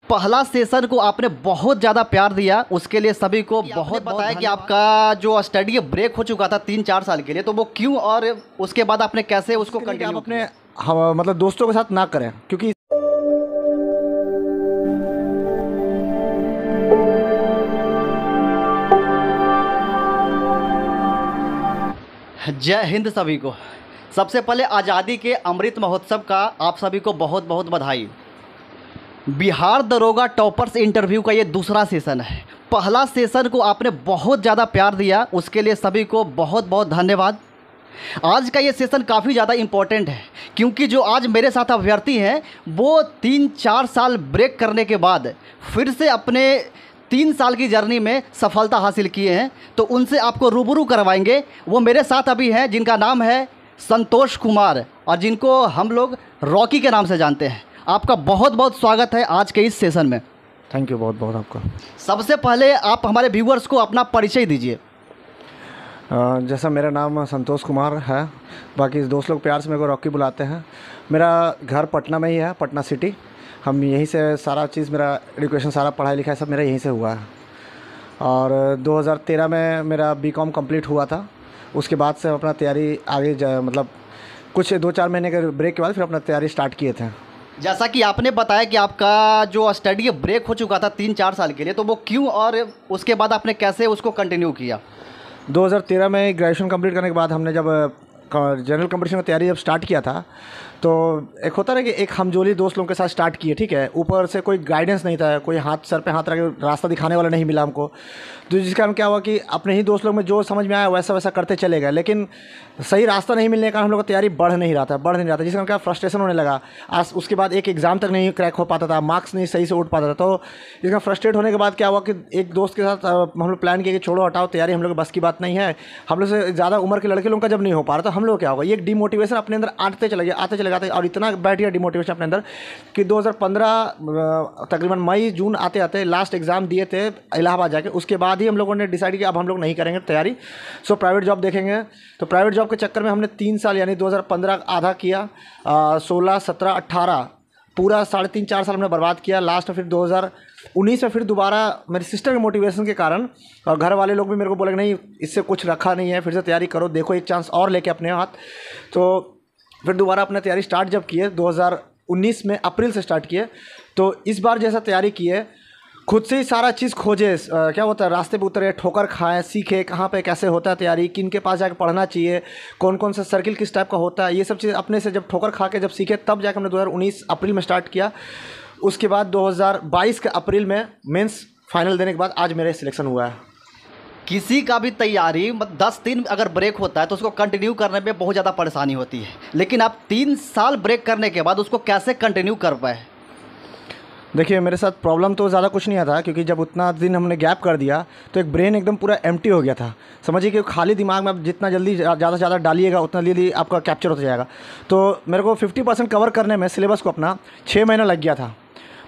पहला सेशन को आपने बहुत ज़्यादा प्यार दिया, उसके लिए सभी को बहुत बताया कि आपका जो स्टडी ब्रेक हो चुका था 3-4 साल के लिए, तो वो क्यों और उसके बाद आपने कैसे उसको कंटिन्यू अपने हम मतलब दोस्तों के साथ ना करें, क्योंकि जय हिंद सभी को। सबसे पहले आज़ादी के अमृत महोत्सव का आप सभी को बहुत बहुत बधाई। बिहार दरोगा टॉपर्स इंटरव्यू का ये दूसरा सेशन है। पहला सेशन को आपने बहुत ज़्यादा प्यार दिया, उसके लिए सभी को बहुत बहुत धन्यवाद। आज का ये सेशन काफ़ी ज़्यादा इम्पोर्टेंट है, क्योंकि जो आज मेरे साथ अभ्यर्थी हैं वो 3-4 साल ब्रेक करने के बाद फिर से अपने 3 साल की जर्नी में सफलता हासिल किए हैं, तो उनसे आपको रूबरू करवाएंगे। वो मेरे साथ अभी हैं, जिनका नाम है संतोष कुमार और जिनको हम लोग रॉकी के नाम से जानते हैं। आपका बहुत बहुत स्वागत है आज के इस सेशन में। थैंक यू बहुत बहुत आपका। सबसे पहले आप हमारे व्यूअर्स को अपना परिचय दीजिए। जैसा मेरा नाम संतोष कुमार है, बाकी दोस्त लोग प्यार से मेरे को रॉकी बुलाते हैं। मेरा घर पटना में ही है, पटना सिटी। हम यहीं से सारा चीज़, मेरा एजुकेशन, सारा पढ़ाई लिखाई सब मेरा यहीं से हुआ है। और 2013 में मेरा बीकॉम कंप्लीट हुआ था। उसके बाद से अपना तैयारी आगे मतलब कुछ 2-4 महीने के ब्रेक के बाद फिर अपना तैयारी स्टार्ट किए थे। जैसा कि आपने बताया कि आपका जो स्टडी ब्रेक हो चुका था 3-4 साल के लिए, तो वो क्यों और उसके बाद आपने कैसे उसको कंटिन्यू किया? 2013 में ग्रेजुएशन कंप्लीट करने के बाद हमने जब जनरल कंपटीशन की तैयारी जब स्टार्ट किया था, तो एक होता है कि एक हमजोली दोस्त लोगों के साथ स्टार्ट किए, ठीक है। ऊपर से कोई गाइडेंस नहीं था, कोई सर पे हाथ रख के रास्ता दिखाने वाला नहीं मिला हमको। तो जिस कारण क्या हुआ कि अपने ही दोस्त लोग में जो समझ में आया वैसा वैसा करते चले गए, लेकिन सही रास्ता नहीं मिलने के कारण हम लोग का तैयारी बढ़ नहीं रहा था, जिस कारण क्या फ्रस्ट्रेशन होने लगा। आज उसके बाद एक एग्ज़ाम तक नहीं क्रैक हो पाता था, मार्क्स नहीं सही से उठ पाता था। तो इसका फ्रस्ट्रेट होने के बाद क्या हुआ कि एक दोस्त के साथ हम लोग प्लान किया कि छोड़ो हटाओ, तैयारी हम लोग बस की बात नहीं है। हम लोग से ज़्यादा उम्र के लड़के लोगों का जब नहीं हो पा रहा तो हम लोग क्या होगा, ये एक डिमोटिवेशन अपने अंदर आते चले गए और इतना बैठ गया डिमोटिवेशन अपने अंदर कि 2015 तकरीबन मई-जून आते आते लास्ट एग्ज़ाम दिए थे इलाहाबाद जाके। उसके बाद ही हम लोगों ने डिसाइड किया अब हम लोग नहीं करेंगे तैयारी, सो प्राइवेट जॉब देखेंगे। तो प्राइवेट जॉब के चक्कर में हमने 3 साल यानी 2015 आधा किया, 16, 17, 18 पूरा 3.5-4 साल हमने बर्बाद किया। लास्ट में फिर 2019 में फिर दोबारा मेरे सिस्टर के मोटिवेशन के कारण और घर वाले लोग भी मेरे को बोले नहीं इससे कुछ रखा नहीं है, फिर से तैयारी करो, देखो एक चांस और लेके अपने हाथ। तो फिर दोबारा अपने तैयारी स्टार्ट जब किए 2019 में अप्रैल से स्टार्ट किए, तो इस बार जैसा तैयारी किए खुद से ही सारा चीज़ खोजे, क्या होता है रास्ते पे उतरे, ठोकर खाएं, सीखे कहाँ पे कैसे होता है तैयारी, किन के पास जाकर पढ़ना चाहिए, कौन कौन सा सर्किल किस टाइप का होता है, ये सब चीज़ अपने से जब ठोकर खा के जब सीखे तब जाकर हमने 2019 अप्रैल में स्टार्ट किया। उसके बाद 2022 के अप्रैल में मेंस फाइनल देने के बाद आज मेरा सिलेक्शन हुआ है। किसी का भी तैयारी 10 दिन अगर ब्रेक होता है तो उसको कंटिन्यू करने में बहुत ज़्यादा परेशानी होती है, लेकिन आप 3 साल ब्रेक करने के बाद उसको कैसे कंटिन्यू कर पाए? देखिए मेरे साथ प्रॉब्लम तो ज़्यादा कुछ नहीं आता, क्योंकि जब उतना दिन हमने गैप कर दिया तो एक ब्रेन एकदम पूरा एम्प्टी हो गया था। समझिए कि खाली दिमाग में आप जितना जल्दी ज़्यादा से ज़्यादा डालिएगा उतना जल्दी आपका कैप्चर होता जाएगा। तो मेरे को 50% कवर करने में सिलेबस को अपना 6 महीना लग गया था।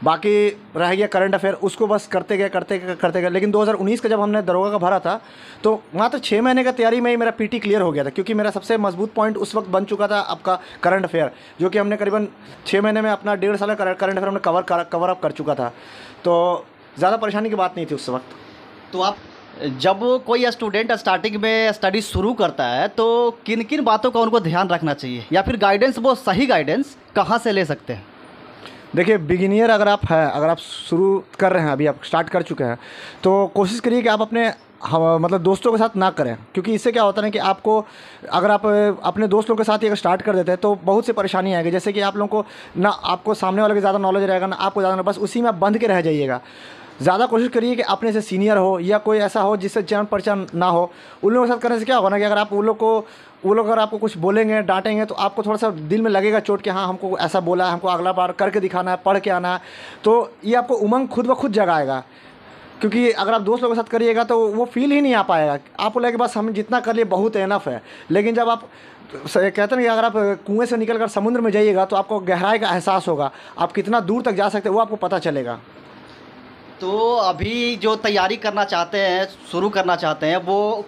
बाकी रह गया करंट अफेयर, उसको बस करते गए। लेकिन 2019 का जब हमने दरोगा का भरा था तो मात्र 6 महीने का तैयारी में ही मेरा पीटी क्लियर हो गया था, क्योंकि मेरा सबसे मजबूत पॉइंट उस वक्त बन चुका था आपका करंट अफेयर, जो कि हमने करीबन 6 महीने में अपना 1.5 साल का करंट अफेयर हमने कवर अप कर चुका था। तो ज़्यादा परेशानी की बात नहीं थी उस वक्त। तो आप जब कोई स्टूडेंट स्टार्टिंग में स्टडी शुरू करता है तो किन किन बातों का उनको ध्यान रखना चाहिए, या फिर गाइडेंस, वो सही गाइडेंस कहाँ से ले सकते हैं? देखिए बिगिनियर अगर आप शुरू कर रहे हैं, अभी आप स्टार्ट कर चुके हैं, तो कोशिश करिए कि आप अपने मतलब दोस्तों के साथ ना करें, क्योंकि इससे क्या होता है ना कि आपको अगर आप अपने दोस्तों के साथ ही अगर स्टार्ट कर देते हैं तो बहुत सी परेशानी आएगी। जैसे कि आप लोगों को ना आपको सामने वाले के ज़्यादा नॉलेज रहेगा ना आपको ज़्यादा, बस उसी में आप बंध के रह जाइएगा। ज़्यादा कोशिश करिए कि अपने से सीनियर हो या कोई ऐसा हो जिससे जान पहचान ना हो, उन लोगों के साथ करने से क्या होगा ना कि अगर आप वो लोग अगर आपको कुछ बोलेंगे, डांटेंगे, तो आपको थोड़ा सा दिल में लगेगा चोट कि हाँ हमको ऐसा बोला है, हमको अगला बार करके दिखाना है, पढ़ के आना है। तो ये आपको उमंग खुद ब खुद जगाएगा, क्योंकि अगर आप दोस्त लोगों के साथ करिएगा तो वो फील ही नहीं आ पाएगा। आपको लगेगा बस हम जितना कर लिए बहुत एनफ है। लेकिन जब आप कहते हैं कि अगर आप कुएँ से निकल कर समुद्र में जाइएगा तो आपको गहराई का एहसास होगा, आप कितना दूर तक जा सकते हैं वो आपको पता चलेगा। तो अभी जो तैयारी करना चाहते हैं, शुरू करना चाहते हैं, वो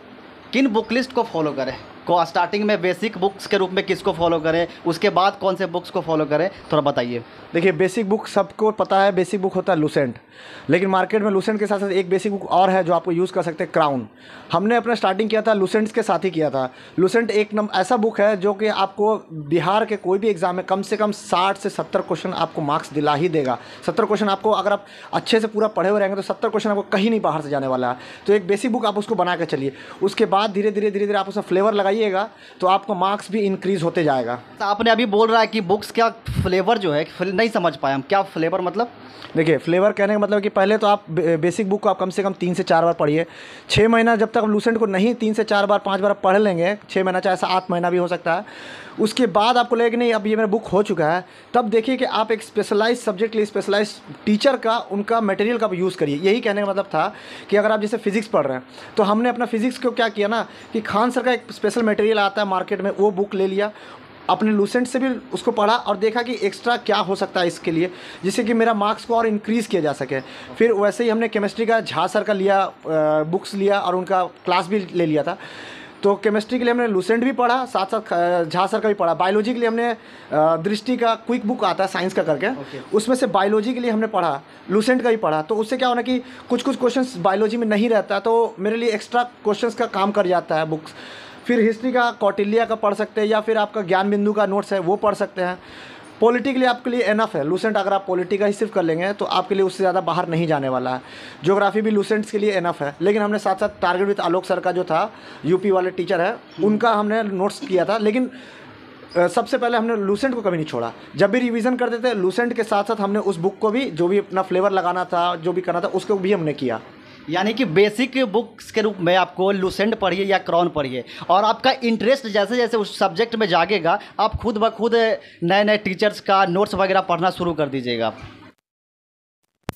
किन बुक लिस्ट को फॉलो करें, को स्टार्टिंग में बेसिक बुक्स के रूप में किसको फॉलो करें, उसके बाद कौन से बुक्स को फॉलो करें, थोड़ा बताइए। देखिए, बेसिक बुक सबको पता है, बेसिक बुक होता है लूसेंट, लेकिन मार्केट में लूसेंट के साथ साथ एक बेसिक बुक और है जो आपको यूज़ कर सकते हैं, क्राउन। हमने अपना स्टार्टिंग किया था लूसेंट्स के साथ ही किया था। लूसेंट एक ऐसा बुक है जो कि आपको बिहार के कोई भी एग्जाम में कम से कम 60 से 70 क्वेश्चन आपको मार्क्स दिला ही देगा। 70 क्वेश्चन आपको, अगर आप अच्छे से पूरा पढ़े हुए रहेंगे तो 70 क्वेश्चन आपको कहीं नहीं बाहर से जाने वाला है। तो एक बेसिक बुक आप उसको बना के चलिए, उसके बाद धीरे धीरे आप उसमें फ्लेवर लगाइएगा तो आपको मार्क्स भी इंक्रीज़ होते जाएगा। तो आपने अभी बोल रहा है कि बुक्स क्या फ्लेवर जो है, नहीं समझ पाए हम, क्या फ्लेवर मतलब? देखिए, फ्लेवर कहने का मतलब कि पहले तो आप बेसिक बुक को आप कम से कम 3 से 4 बार पढ़िए। 6 महीना जब तक आप लूसेंट को नहीं 3 से 4 बार 5 बार पढ़ लेंगे, 6 महीना चाहे 7 महीना भी हो सकता है, उसके बाद आपको लगेगा कि नहीं अब ये मेरा बुक हो चुका है, तब देखिए कि आप एक स्पेशलाइज सब्जेक्ट के लिए स्पेशलाइज टीचर का, उनका मटेरियल का यूज़ करिए। यही कहने का मतलब था कि अगर आप जैसे फिजिक्स पढ़ रहे हैं तो हमने अपना फिजिक्स को क्या किया ना कि खान सर का एक स्पेशल मटेरियल आता है मार्केट में, वो बुक ले लिया, अपने लूसेंट से भी उसको पढ़ा और देखा कि एक्स्ट्रा क्या हो सकता है इसके लिए, जिससे कि मेरा मार्क्स को और इंक्रीज़ किया जा सके। फिर वैसे ही हमने केमिस्ट्री का झा सर का लिया, बुक्स लिया और उनका क्लास भी ले लिया था। तो केमिस्ट्री के लिए हमने लूसेंट भी पढ़ा, साथ साथ झा सर का भी पढ़ा। बायोलॉजी के लिए हमने दृष्टि का क्विक बुक आता है साइंस का करके, उसमें से बायोलॉजी के लिए हमने पढ़ा, लूसेंट का भी पढ़ा। तो उससे क्या होना कि कुछ क्वेश्चंस बायोलॉजी में नहीं रहता, तो मेरे लिए एक्स्ट्रा क्वेश्चंस का काम कर जाता है बुक्स। फिर हिस्ट्री का कौटिल्य का पढ़ सकते हैं, या फिर आपका ज्ञान बिंदु का नोट्स है वो पढ़ सकते हैं। पॉलिटी के लिए आपके लिए एनफ है लूसेंट, अगर आप पॉलिटी का ही सिर्फ कर लेंगे तो आपके लिए उससे ज़्यादा बाहर नहीं जाने वाला है। ज्योग्राफी भी लूसेंट्स के लिए एनफ है, लेकिन हमने साथ साथ टारगेट विद आलोक सर का जो था, यूपी वाले टीचर है, उनका हमने नोट्स किया था। लेकिन सबसे पहले हमने लूसेंट को कभी नहीं छोड़ा। जब भी रिवीजन करते थे लूसेंट के साथ साथ हमने उस बुक को भी, जो भी अपना फ्लेवर लगाना था, जो भी करना था, उसको भी हमने किया। यानी कि बेसिक बुक्स के रूप में आपको लूसेंट पढ़िए या क्राउन पढ़िए, और आपका इंटरेस्ट जैसे जैसे उस सब्जेक्ट में जागेगा आप खुद ब खुद नए नए टीचर्स का नोट्स वगैरह पढ़ना शुरू कर दीजिएगा।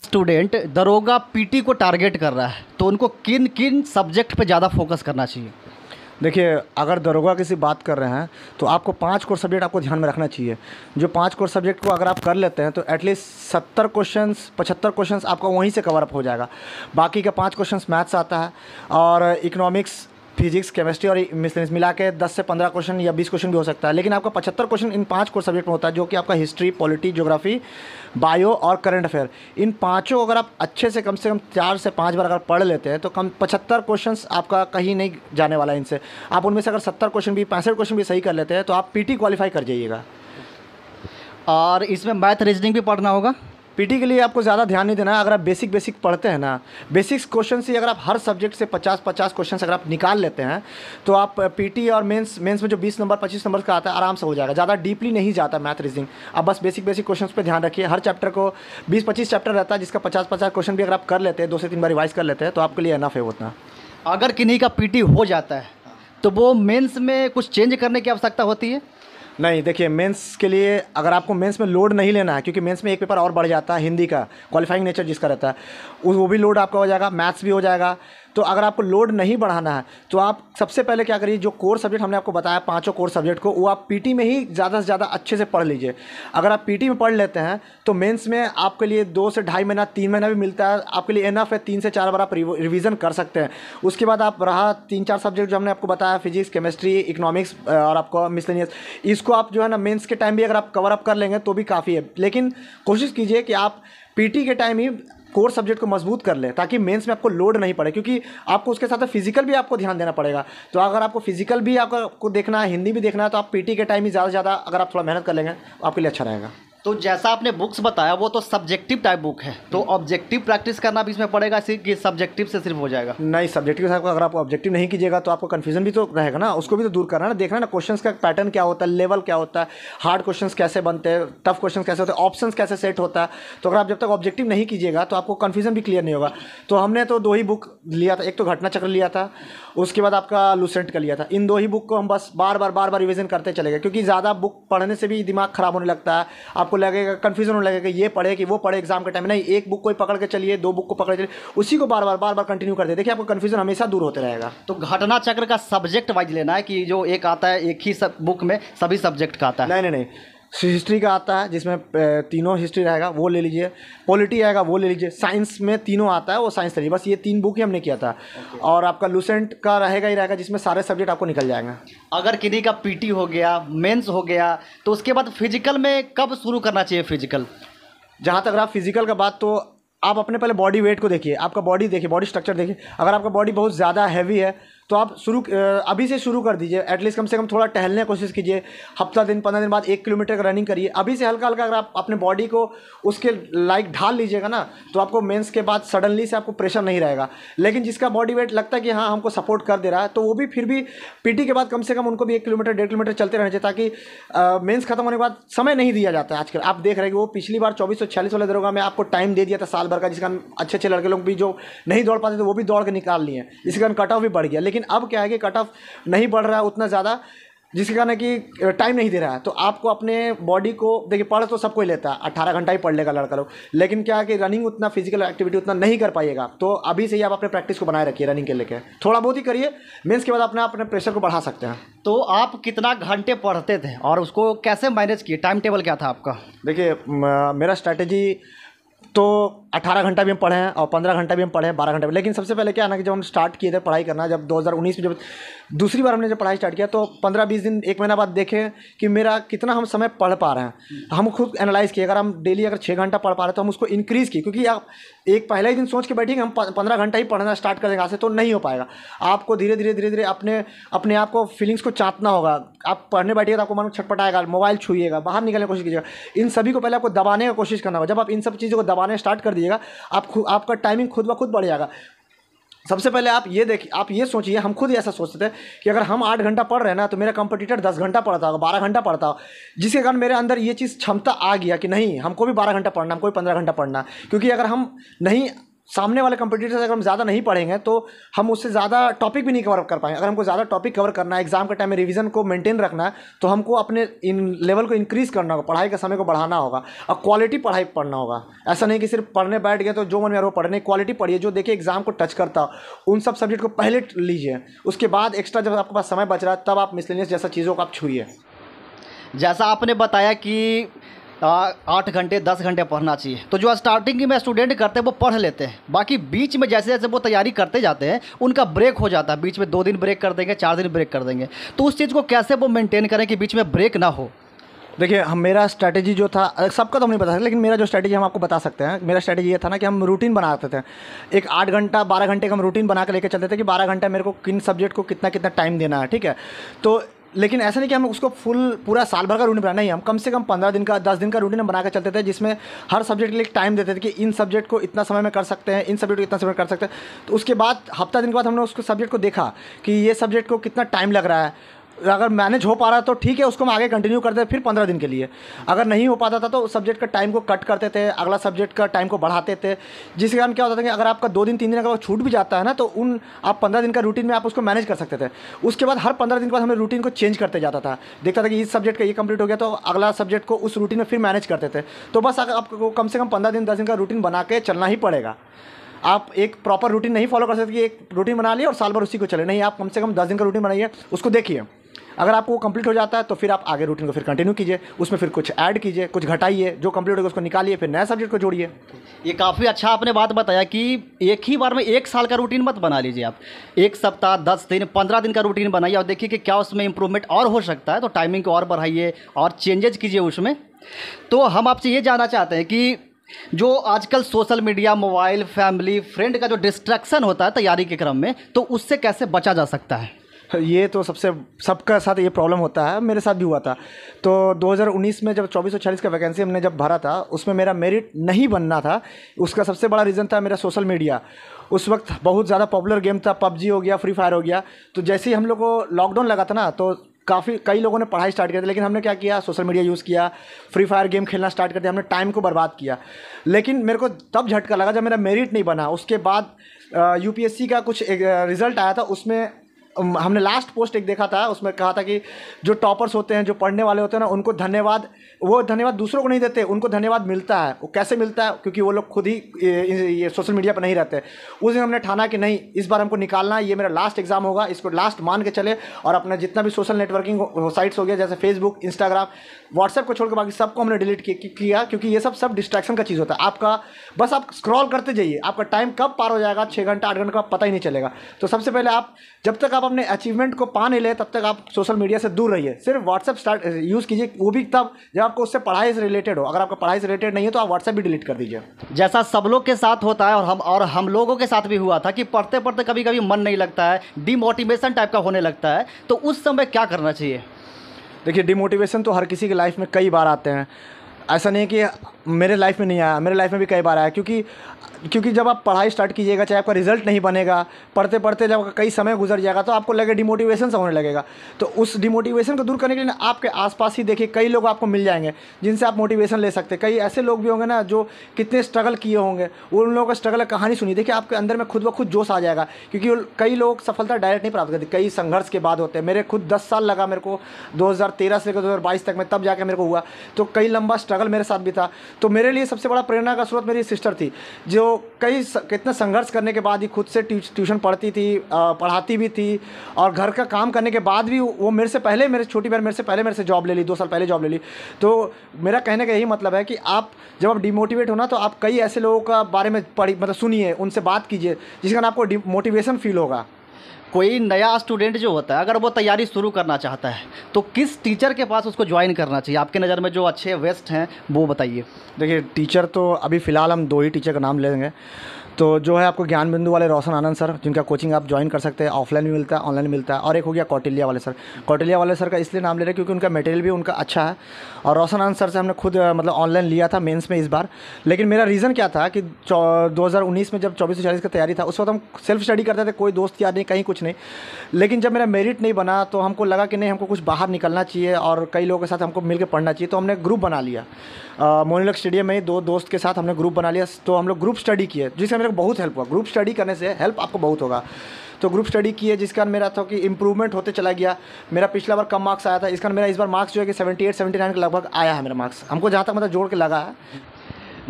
स्टूडेंट दरोगा पीटी को टारगेट कर रहा है तो उनको किन किन सब्जेक्ट पे ज़्यादा फोकस करना चाहिए? देखिए, अगर दरोगा की सी बात कर रहे हैं तो आपको 5 कोर सब्जेक्ट आपको ध्यान में रखना चाहिए। जो 5 कोर सब्जेक्ट को अगर आप कर लेते हैं तो एटलीस्ट 70 क्वेश्चंस 75 क्वेश्चंस आपका वहीं से कवर अप हो जाएगा। बाकी का 5 क्वेश्चंस मैथ्स आता है, और इकोनॉमिक्स, फिजिक्स, केमिस्ट्री और मिसलेनियस मिला के 10 से 15 क्वेश्चन या 20 क्वेश्चन भी हो सकता है। लेकिन आपका 75 क्वेश्चन इन 5 कोर सब्जेक्ट में होता है, जो कि आपका हिस्ट्री, पॉलिटी, ज्योग्राफी, बायो और करंट अफेयर। इन पाँचों अगर आप अच्छे से कम 4 से 5 बार अगर पढ़ लेते हैं तो कम 75 क्वेश्चंस आपका कहीं नहीं जाने वाला इनसे। आप उनमें से अगर 70 क्वेश्चन भी, 65 क्वेश्चन भी सही कर लेते हैं तो आप पीटी क्वालिफाई कर जाइएगा। और इसमें मैथ रीजनिंग भी पढ़ना होगा। पीटी के लिए आपको ज़्यादा ध्यान नहीं देना है। अगर आप बेसिक पढ़ते हैं ना, बेसिक्स क्वेश्चन से अगर आप हर सब्जेक्ट से 50 क्वेश्चन अगर आप निकाल लेते हैं तो आप पीटी और मेंस में जो 20 नंबर 25 नंबर का आता है आराम से हो जाएगा। ज़्यादा डीपली नहीं जाता मैथ रीजनिंग। आप बस बेसिक क्वेश्चन पे ध्यान रखिए। हर चैप्टर को 20-25 चैप्टर रहता है, जिसका 50 क्वेश्चन भी अगर आप कर लेते हैं, 2 से 3 बार रिवाइज कर लेते हैं तो आपके लिए एनफ है उतना। अगर किन्हीं का पीटी हो जाता है तो वो मेंस में कुछ चेंज करने की आवश्यकता होती है? नहीं, देखिए, मेंस के लिए अगर आपको मेंस में लोड नहीं लेना है, क्योंकि मेंस में एक पेपर और बढ़ जाता है हिंदी का, क्वालिफाइंग नेचर जिसका रहता है, वो भी लोड आपका हो जाएगा, मैथ्स भी हो जाएगा। तो अगर आपको लोड नहीं बढ़ाना है तो आप सबसे पहले क्या करिए, जो कोर सब्जेक्ट हमने आपको बताया 5 कोर सब्जेक्ट को, वो आप पीटी में ही ज़्यादा से ज़्यादा अच्छे से पढ़ लीजिए। अगर आप पीटी में पढ़ लेते हैं तो मेंस में आपके लिए 2 से ढाई महीना 3 महीना भी मिलता है, आपके लिए एनफ है। 3 से 4 बार आप रिवीजन कर सकते हैं। उसके बाद आप रहा 3-4 सब्जेक्ट जो हमने आपको बताया, फिजिक्स, केमिस्ट्री, इकोनॉमिक्स और आपको मिसलेनियस, इसको आप जो है ना मेंस के टाइम भी अगर आप कवर अप कर लेंगे तो भी काफ़ी है। लेकिन कोशिश कीजिए कि आप पीटी के टाइम ही कोर सब्जेक्ट को मजबूत कर ले, ताकि मेंस में आपको लोड नहीं पड़े, क्योंकि आपको उसके साथ फिजिकल भी आपको ध्यान देना पड़ेगा। तो अगर आपको फिजिकल भी आपको देखना है, हिंदी भी देखना है, तो आप पीटी के टाइम ही ज़्यादा से ज़्यादा अगर आप थोड़ा मेहनत कर लेंगे तो आपके लिए अच्छा रहेगा। तो जैसा आपने बुक्स बताया वो तो सब्जेक्टिव टाइप बुक है, तो ऑब्जेक्टिव प्रैक्टिस करना भी इसमें पड़ेगा, कि सब्जेक्टिव से सिर्फ हो जाएगा? नहीं, सब्जेक्टिव के साथ अगर आप ऑब्जेक्टिव नहीं कीजिएगा तो आपको कन्फ्यूजन भी तो रहेगा ना, उसको भी तो दूर करना है ना, देखना ना क्वेश्चंस का पैटर्न क्या होता है, लेवल क्या होता है, हार्ड क्वेश्चंस कैसे बनते हैं, टफ क्वेश्चंस कैसे होते हैं, ऑप्शंस कैसे सेट होता है। तो अगर आप जब तक ऑब्जेक्टिव नहीं कीजिएगा तो आपको कन्फ्यूजन भी क्लियर नहीं होगा। तो हमने तो 2 ही बुक लिया था, एक तो घटना चक्र लिया था, उसके बाद आपका लूसेंट का लिया था। इन 2 ही बुक को हम बस बार बार रिविजन करते चले गए, क्योंकि ज़्यादा बुक पढ़ने से भी दिमाग खराब होने लगता है। आपको लगेगा कन्फ्यूजन होने लगेगा कि ये पढ़े कि वो पढ़े एग्जाम के टाइम। नहीं, एक बुक को ही पकड़ के चलिए, 2 बुक को पकड़ के चलिए, उसी को बार बार कंटिन्यू करते, देखिए आपको कन्फ्यूजन हमेशा दूर होते रहेगा। तो घटना चक्र का सब्जेक्ट वाइज लेना है कि जो एक आता है एक ही सब बुक में सभी सब्जेक्ट का आता है? नहीं, हिस्ट्री का आता है जिसमें तीनों हिस्ट्री रहेगा, वो ले लीजिए। पॉलिटी आएगा, वो ले लीजिए। साइंस में तीनों आता है, वो साइंस ले लीजिए। बस ये 3 बुक ही हमने किया था। और आपका लूसेंट का रहेगा ही रहेगा, जिसमें सारे सब्जेक्ट आपको निकल जाएंगे। अगर किन्हीं का पीटी हो गया, मेंस हो गया, तो उसके बाद फिजिकल में कब शुरू करना चाहिए फिजिकल? जहाँ तक रहा फिजिकल का बात, तो आप अपने पहले बॉडी वेट को देखिए, आपका बॉडी देखिए, बॉडी स्ट्रक्चर देखिए। अगर आपका बॉडी बहुत ज़्यादा हैवी है तो आप अभी से शुरू कर दीजिए। एटलीस्ट कम से कम थोड़ा टहलने की कोशिश कीजिए। हफ्ता दिन 15 दिन बाद 1 किलोमीटर का रनिंग करिए। अभी से हल्का हल्का अगर आप अपने बॉडी को उसके लाइक ढाल लीजिएगा ना, तो आपको मेंस के बाद सडनली से आपको प्रेशर नहीं रहेगा। लेकिन जिसका बॉडी वेट लगता है कि हाँ हमको सपोर्ट कर दे रहा है, तो वो भी फिर भी पीटी के बाद कम से कम उनको भी 1 किलोमीटर 1.5 किलोमीटर चलते रहना चाहिए, ताकि मेंस खत्म होने के बाद समय नहीं दिया जाता है। आजकल आप देख रहे हैं कि वो पिछली बार 2446 वाले दरोगा में आपको टाइम दे दिया था साल भर का, जिसका अच्छे अच्छे लड़के लोग भी जो नहीं दौड़ पाते थे वो भी दौड़ के निकाल लिए। इसके कारण कट ऑफ भी बढ़ गया। लेकिन अब क्या है कि कट ऑफ नहीं बढ़ रहा है उतना ज़्यादा, जिसके कारण है कि टाइम नहीं दे रहा है। तो आपको अपने बॉडी को देखिए, पढ़ तो सब कोई लेता है, 18 घंटा ही पढ़ लेगा लड़का लोग, लेकिन क्या है कि रनिंग उतना फिजिकल एक्टिविटी उतना नहीं कर पाइएगा। तो अभी से ही आप अपने प्रैक्टिस को बनाए रखिए, रनिंग के लेके थोड़ा बहुत ही करिए। मेंस के बाद अपने प्रेशर को बढ़ा सकते हैं। तो आप कितना घंटे पढ़ते थे और उसको कैसे मैनेज किए? टाइम टेबल क्या था आपका? देखिए मेरा स्ट्रैटेजी तो 18 घंटा भी हम पढ़े हैं और 15 घंटा भी हम पढ़े हैं, 12 घंटा भी। लेकिन सबसे पहले क्या है ना कि जब हम स्टार्ट किए थे पढ़ाई करना, जब 2019 में जब दूसरी बार हमने जब पढ़ाई स्टार्ट किया, तो 15-20 दिन 1 महीना बाद देखें कि मेरा कितना हम समय पढ़ पा रहे हैं। हम खुद एनालाइज़ किए, अगर हम डेली अगर 6 घंटा पढ़ पा रहे हैं तो हम उसको इंक्रीज़ किए। क्योंकि आप एक पहले ही दिन सोच के बैठेंगे हम 15 घंटा ही पढ़ना स्टार्ट कर देंगे आज से, तो नहीं हो पाएगा। आपको धीरे धीरे अपने आप को फीलिंग्स को चाटना होगा। आप पढ़ने बैठिएगा तो आपको मन छटपटाएगा, मोबाइल छूइएगा, बाहर निकलने की कोशिश कीजिएगा। इन सभी को पहले आपको दबाने की कोशिश करना होगा। जब आप इन सब चीज़ों को दबाने स्टार्ट कर दीजिएगा, आपका टाइमिंग खुद ब खुद बढ़ जाएगा। सबसे पहले आप ये देखिए, आप ये सोचिए, हम खुद ही ऐसा सोचते थे कि अगर हम 8 घंटा पढ़ रहे हैं ना, तो मेरा कंपटीटर 10 घंटा पढ़ता होगा, 12 घंटा पढ़ता होगा, जिसके कारण मेरे अंदर ये चीज़ क्षमता आ गया कि नहीं, हमको भी 12 घंटा पढ़ना, हमको भी 15 घंटा पढ़ना। क्योंकि अगर हम नहीं, सामने वाले कंपटीटर से अगर हम ज़्यादा नहीं पढ़ेंगे तो हम उससे ज़्यादा टॉपिक भी नहीं कवर कर पाएंगे। अगर हमको ज़्यादा टॉपिक कवर करना है, एग्जाम के टाइम में रिवीजन को मेंटेन रखना है, तो हमको अपने इन लेवल को इंक्रीज़ करना होगा, पढ़ाई का समय को बढ़ाना होगा और क्वालिटी पढ़ाई पढ़ना होगा। ऐसा नहीं कि सिर्फ पढ़ने बैठ गए तो जो मन में आ रहा हो पढ़ने, क्वालिटी पढ़िए, जो देखिए एग्जाम को टच करता हो उन सब सब्जेक्ट को पहले लीजिए। उसके बाद एक्स्ट्रा जब आपके पास समय बच रहा है तब आप मिसलेनियस जैसा चीज़ों को आप छूइए। जैसा आपने बताया कि 8 घंटे 10 घंटे पढ़ना चाहिए, तो जो स्टार्टिंग में स्टूडेंट करते हैं वो पढ़ लेते हैं, बाकी बीच में जैसे जैसे वो तैयारी करते जाते हैं उनका ब्रेक हो जाता है। बीच में 2 दिन ब्रेक कर देंगे, 4 दिन ब्रेक कर देंगे, तो उस चीज़ को कैसे वो मेंटेन करें कि बीच में ब्रेक ना हो? देखिए मेरा स्ट्रैटेजी जो था, सबका तो हम नहीं बता सकते, लेकिन मेरा जो स्ट्रैटेजी हम आपको बता सकते हैं। मेरा स्ट्रैटेजी ये था ना कि हम रूटीन बनाते थे। एक 8 घंटा 12 घंटे का हम रूटीन बना के लेके चलते थे कि 12 घंटा मेरे को किन सब्जेक्ट को कितना कितना टाइम देना है, ठीक है। तो लेकिन ऐसा नहीं कि हम उसको पूरा साल भर का रूटीन बनाना, नहीं, हम कम से कम 15 दिन का 10 दिन का रूटीन बना के चलते थे, जिसमें हर सब्जेक्ट के लिए टाइम देते थे कि इन सब्जेक्ट को इतना समय में कर सकते हैं, इन सब्जेक्ट को इतना समय में कर सकते हैं। तो उसके बाद हफ्ता दिन के बाद हमने उसको सब्जेक्ट को देखा कि ये सब्जेक्ट को कितना टाइम लग रहा है। अगर मैनेज हो पा रहा तो ठीक है, उसको हम आगे कंटिन्यू करते थे फिर 15 दिन के लिए। अगर नहीं हो पाता था तो उस सब्जेक्ट का टाइम को कट करते थे, अगला सब्जेक्ट का टाइम को बढ़ाते थे। जिसके कारण क्या होता था कि अगर आपका 2 दिन 3 दिन अगर छूट भी जाता है ना, तो आप 15 दिन का रूटीन में आप उसको मैनेज कर सकते थे। उसके बाद हर 15 दिन के बाद हमें रूटीन को चेंज करते जाता था। देखता था कि इस सब्जेक्ट का ये कंप्लीट हो गया तो अगला सब्जेक्ट को उस रूटीन में फिर मैनेज करते थे। तो बस आपको कम से कम 15 दिन 10 दिन का रूटीन बना के चलना ही पड़ेगा। आप एक प्रॉपर रूटीन नहीं फॉलो कर सकते कि एक रूटीन बना लिया और साल भर उसी को चले, नहीं, आप कम से कम 10 दिन का रूटीन बनाइए, उसको देखिए। अगर आपको कंप्लीट हो जाता है तो फिर आप आगे रूटीन को फिर कंटिन्यू कीजिए, उसमें फिर कुछ ऐड कीजिए, कुछ घटाइए, जो कंप्लीट होगा उसको निकालिए, फिर नया सब्जेक्ट को जोड़िए। ये काफ़ी अच्छा आपने बात बताया कि एक ही बार में 1 साल का रूटीन मत बना लीजिए आप। 1 सप्ताह 10 दिन 15 दिन का रूटीन बनाइए और देखिए कि क्या उसमें इंप्रूवमेंट और हो सकता है, तो टाइमिंग को और बढ़ाइए और चेंजेज कीजिए उसमें। तो हम आपसे ये जानना चाहते हैं कि जो आजकल social media, mobile, family, friend का जो डिस्ट्रैक्शन होता है तैयारी के क्रम में, तो उससे कैसे बचा जा सकता है? ये तो सबका साथ ये प्रॉब्लम होता है, मेरे साथ भी हुआ था। तो 2019 में जब 2440 का वैकेंसी हमने जब भरा था, उसमें मेरा मेरिट नहीं बनना था। उसका सबसे बड़ा रीज़न था मेरा सोशल मीडिया। उस वक्त बहुत ज़्यादा पॉपुलर गेम था, पबजी हो गया, फ्री फायर हो गया। तो जैसे ही हम लोग को लॉकडाउन लगा था ना, तो कई लोगों ने पढ़ाई स्टार्ट किया था, लेकिन हमने क्या किया, सोशल मीडिया यूज़ किया, फ्री फायर गेम खेलना स्टार्ट कर दिया, हमने टाइम को बर्बाद किया। लेकिन मेरे को तब झटका लगा जब मेरा मेरिट नहीं बना। उसके बाद यूपीएससी का कुछ एक रिज़ल्ट आया था, उसमें हमने लास्ट पोस्ट एक देखा था, उसमें कहा था कि जो टॉपर्स होते हैं, जो पढ़ने वाले होते हैं ना, उनको धन्यवाद, वो धन्यवाद दूसरों को नहीं देते, उनको धन्यवाद मिलता है। वो कैसे मिलता है? क्योंकि वो लोग खुद ही ये सोशल मीडिया पर नहीं रहते। उस दिन हमने ठाना कि नहीं, इस बार हमको निकालना है, ये मेरा लास्ट एग्जाम होगा, इसको लास्ट मान के चले और अपना जितना भी सोशल नेटवर्किंग साइट्स हो गया, जैसे फेसबुक, इंस्टाग्राम, व्हाट्सएप को छोड़ के बाकी सबको हमने डिलीट किया, क्योंकि ये सब डिस्ट्रैक्शन का चीज़ होता है। आपका बस आप स्क्रॉल करते जाइए, आपका टाइम कब पार हो जाएगा, 6 घंटा 8 घंटा का पता ही नहीं चलेगा। तो सबसे पहले आप जब तक आप अपने अचीवमेंट को पा नहीं ले, तब तक आप सोशल मीडिया से दूर रहिए। सिर्फ व्हाट्सएप यूज़ कीजिए, वो भी तब जब आपको उससे पढ़ाई से रिलेटेड हो। अगर आपका पढ़ाई से रिलेटेड नहीं है तो आप व्हाट्सएप भी डिलीट कर दीजिए। जैसा सब लोग के साथ होता है और हम लोगों के साथ भी हुआ था कि पढ़ते पढ़ते कभी कभी मन नहीं लगता है, डिमोटिवेशन टाइप का होने लगता है, तो उस समय क्या करना चाहिए? देखिए, डिमोटिवेशन तो हर किसी की लाइफ में कई बार आते हैं। ऐसा नहीं है कि मेरे लाइफ में नहीं आया, मेरे लाइफ में भी कई बार आया। क्योंकि जब आप पढ़ाई स्टार्ट कीजिएगा, चाहे आपका रिजल्ट नहीं बनेगा, पढ़ते पढ़ते जब कई समय गुजर जाएगा, तो आपको लगे डिमोटिवेशन सा होने लगेगा। तो उस डिमोटिवेशन को दूर करने के लिए आपके आसपास ही देखिए, कई लोग आपको मिल जाएंगे जिनसे आप मोटिवेशन ले सकते हैं। कई ऐसे लोग भी होंगे ना जो कितने स्ट्रगल किए होंगे, उन लोगों का स्ट्रगल कहानी सुनिए, देखिए आपके अंदर में खुद ब खुद जोश आ जाएगा। क्योंकि कई लोग सफलता डायरेक्ट नहीं प्राप्त करते, कई संघर्ष के बाद होते हैं। मेरे खुद 10 साल लगा मेरे को, 2013 से लेकर 2022 तक में, तब जाके मेरे को हुआ। तो कई लंबा स्ट्रगल मेरे साथ भी था। तो मेरे लिए सबसे बड़ा प्रेरणा का स्रोत मेरी सिस्टर थी, जो कितना संघर्ष करने के बाद ही खुद से ट्यूशन पढ़ती थी, पढ़ाती भी थी, और घर का काम करने के बाद भी वो मेरे से पहले, मेरे छोटी बहन मेरे से जॉब ले ली, 2 साल पहले जॉब ले ली। तो मेरा कहने का यही मतलब है कि आप जब आप डिमोटिवेट हो ना, तो आप कई ऐसे लोगों का बारे में सुनिए, उनसे बात कीजिए, जिसके कारण आपको मोटिवेशन फील होगा। कोई नया स्टूडेंट जो होता है, अगर वो तैयारी शुरू करना चाहता है, तो किस टीचर के पास उसको ज्वाइन करना चाहिए? आपके नज़र में जो अच्छे बेस्ट हैं वो बताइए। देखिए, टीचर तो अभी फ़िलहाल हम 2 ही टीचर का नाम लेंगे। तो जो है आपको ज्ञान बिंदु वाले रोशन आनंद सर, जिनका कोचिंग आप ज्वाइन कर सकते हैं, ऑफलाइन भी मिलता है, ऑनलाइन मिलता है। और एक हो गया कौटिल्या वाले सर। कौटिल्या वाले सर का इसलिए नाम ले रहे हैं क्योंकि उनका मटेरियल भी उनका अच्छा है। और रोशन आनंद सर से हमने खुद मतलब ऑनलाइन लिया था मेंस में इस बार। लेकिन मेरा रीज़न क्या था कि 2019 में जब 2440 की तैयारी था, उस वक्त हम सेल्फ स्टडी करते थे, कोई दोस्त यार नहीं, कहीं कुछ नहीं। लेकिन जब मेरा मेरिट नहीं बना, तो हमको लगा कि नहीं, हमको कुछ बाहर निकलना चाहिए और कई लोगों के साथ हमको मिलकर पढ़ना चाहिए। तो हमने ग्रुप बना लिया, मोनीलक स्टेडियम में 2 दोस्त के साथ हमने ग्रुप बना लिया। तो हम लोग ग्रुप स्टडी किए, जिससे मेरे को बहुत हेल्प हुआ। ग्रुप स्टडी करने से हेल्प आपको बहुत होगा। तो ग्रुप स्टडी किए, जिसका मेरा था कि इम्प्रूवमेंट होते चला गया। मेरा पिछला बार कम मार्क्स आया था, इसका मेरा इस बार मार्क्स जो है कि 78-79 के लगभग आया है मेरा मार्क्स, हमको जहाँ तक मतलब जोड़ के लगा है।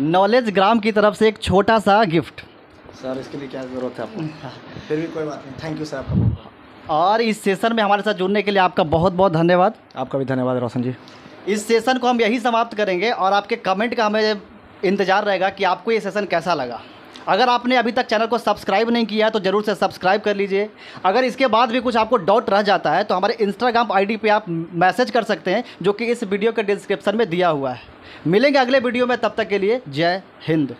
नॉलेज ग्राम की तरफ से एक छोटा सा गिफ्ट। सर, इसके लिए क्या ज़रूरत है आपको? फिर भी कोई बात नहीं, थैंक यू सर आपका। और इस सेशन में हमारे साथ जुड़ने के लिए आपका बहुत बहुत धन्यवाद। आपका भी धन्यवाद रोशन जी। इस सेशन को हम यही समाप्त करेंगे और आपके कमेंट का हमें इंतज़ार रहेगा कि आपको ये सेशन कैसा लगा। अगर आपने अभी तक चैनल को सब्सक्राइब नहीं किया तो ज़रूर से सब्सक्राइब कर लीजिए। अगर इसके बाद भी कुछ आपको डाउट रह जाता है तो हमारे इंस्टाग्राम आईडी पे आप मैसेज कर सकते हैं, जो कि इस वीडियो के डिस्क्रिप्शन में दिया हुआ है। मिलेंगे अगले वीडियो में, तब तक के लिए जय हिंद।